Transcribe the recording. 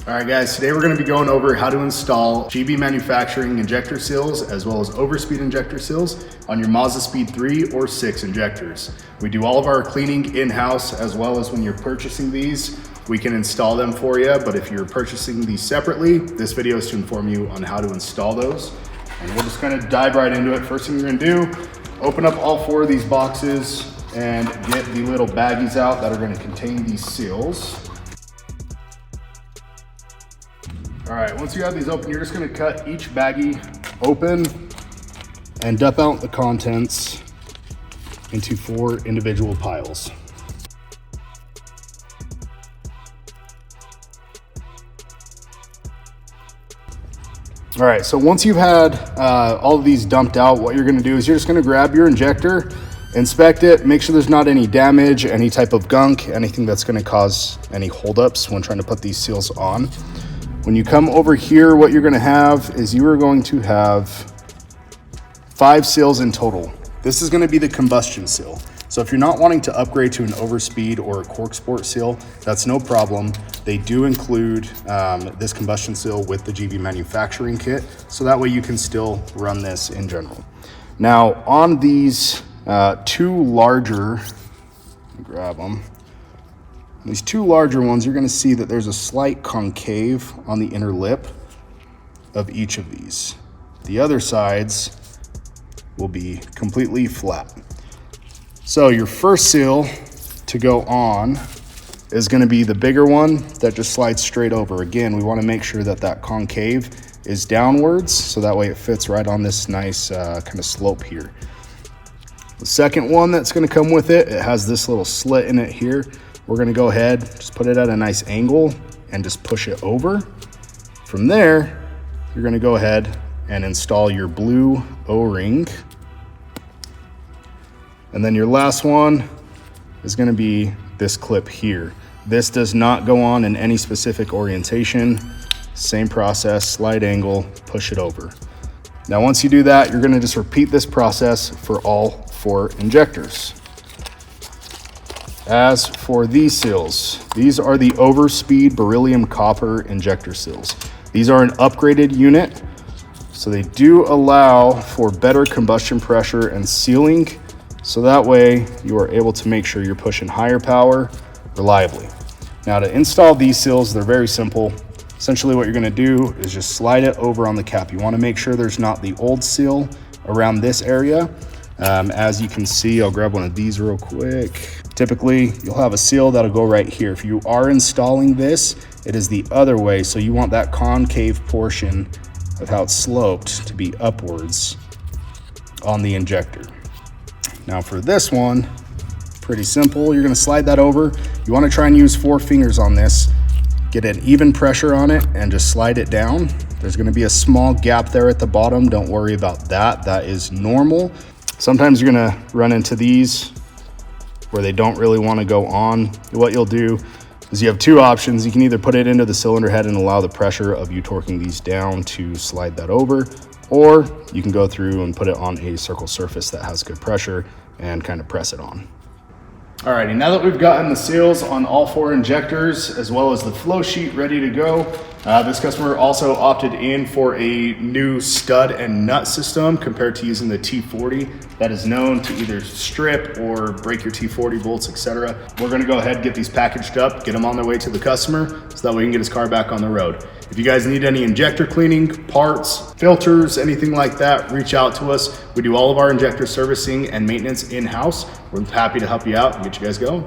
All right guys, today we're gonna be going over how to install GB manufacturing injector seals as well as Overspeed injector seals on your Mazdaspeed 3 or 6 injectors. We do all of our cleaning in-house, as well as when you're purchasing these, we can install them for you. But if you're purchasing these separately, this video is to inform you on how to install those. And we'll just kind of dive right into it. First thing you're gonna do, open up all 4 of these boxes and get the little baggies out that are gonna contain these seals. All right, once you have these open, you're just gonna cut each baggie open and dump out the contents into 4 individual piles. All right, so once you've had all of these dumped out, what you're gonna do is you're just gonna grab your injector, inspect it, make sure there's not any damage, any type of gunk, anything that's gonna cause any holdups when trying to put these seals on. When you come over here, what you're gonna have is you are going to have 5 seals in total. This is gonna be the combustion seal. So if you're not wanting to upgrade to an Overspeed or a Cork Sport seal, that's no problem. They do include this combustion seal with the GB manufacturing kit, so that way you can still run this in general. Now on these 2 larger, let me grab them. These 2 larger ones, you're gonna see that there's a slight concave on the inner lip of each of these. The other sides will be completely flat. So your first seal to go on is gonna be the bigger one that just slides straight over. Again, we wanna make sure that that concave is downwards, so that way it fits right on this nice kind of slope here. The second one that's gonna come with it, it has this little slit in it here. We're gonna go ahead, just put it at a nice angle and just push it over. From there, you're gonna go ahead and install your blue O-ring. And then your last one is gonna be this clip here. This does not go on in any specific orientation. Same process, slight angle, push it over. Now, once you do that, you're gonna just repeat this process for all 4 injectors. As for these seals, these are the Overspeed beryllium copper injector seals. These are an upgraded unit, so they do allow for better combustion pressure and sealing, so that way you are able to make sure you're pushing higher power reliably. Now to install these seals, they're very simple. Essentially what you're gonna do is just slide it over on the cap. You wanna make sure there's not the old seal around this area. As you can see, I'll grab one of these real quick. Typically, you'll have a seal that'll go right here. If you are installing this, it is the other way. So you want that concave portion of how it's sloped to be upwards on the injector. Now for this one, pretty simple. You're gonna slide that over. You wanna try and use 4 fingers on this. Get an even pressure on it and just slide it down. There's gonna be a small gap there at the bottom. Don't worry about that. That is normal. Sometimes you're gonna run into these where they don't really wanna go on. What you'll do is you have 2 options. You can either put it into the cylinder head and allow the pressure of you torquing these down to slide that over, or you can go through and put it on a circle surface that has good pressure and kind of press it on. Alrighty, now that we've gotten the seals on all 4 injectors, as well as the flow sheet ready to go, this customer also opted in for a new stud and nut system compared to using the T40 that is known to either strip or break your T40 bolts, etc. We're gonna go ahead and get these packaged up, get them on their way to the customer, so that we can get his car back on the road. If you guys need any injector cleaning, parts, filters, anything like that, reach out to us. We do all of our injector servicing and maintenance in-house. We're happy to help you out and get you guys going.